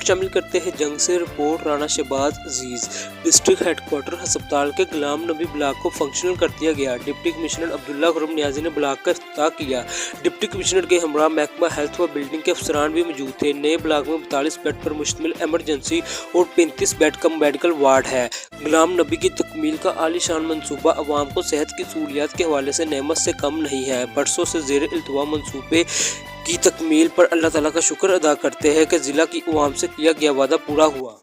शामिल करते हैं जंग से रिपोर्ट राना शहबाज अजीज। डिस्ट्रिक्ट हेडक्वार्टर अस्पताल के गुलाम नबी ब्लॉक को फंक्शनल कर दिया गया। डिप्टी कमिश्नर अब्दुल्ला खुरम नियाजी ने ब्लॉक का इफ्तिताह किया। डिप्टी कमिश्नर के हमरा महकमा हेल्थ व बिल्डिंग के अफसरान भी मौजूद थे। नए ब्लॉक में 42 बेड पर मुश्तमिल एमरजेंसी और 35 बेड का मेडिकल वार्ड है। गुलाम नबी की तकमील का आलीशान मंसूबा अवाम को सेहत की सहूलियात के हवाले से नेमत से कम नहीं है। बरसों से ज़ेर इल्तवा मंसूबे की तकमील पर अल्लाह ताला का शुक्र अदा करते हैं कि ज़िला की अवाम से किया गया वादा पूरा हुआ।